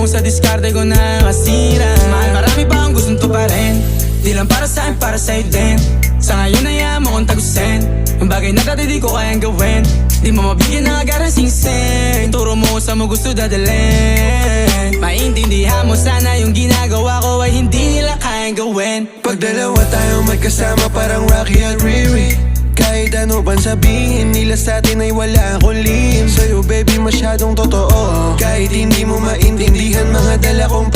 sa diskarte ko na kasira. Mahal, marami pa akong gustong tuparin. Di lang para sa'kin, para sa'yo din. Sa ngayon ayaw mo kong tagusin ang bagay na dati di ko kayang gawin. Di mo mabigyan ng agarang singsing. Turo mo sa mo gusto dadalhin. Maintindihan mo sana yung ginagawa ko ay hindi nila kayang gawin. Pag dalawa tayong magkasama parang Rocky at Riri. Kahit ano bang sabihin nila sa'tin ay wala akong lihim. Sa'yo baby masyadong totoo. Kahit hindi mo maintindihan mga dala kong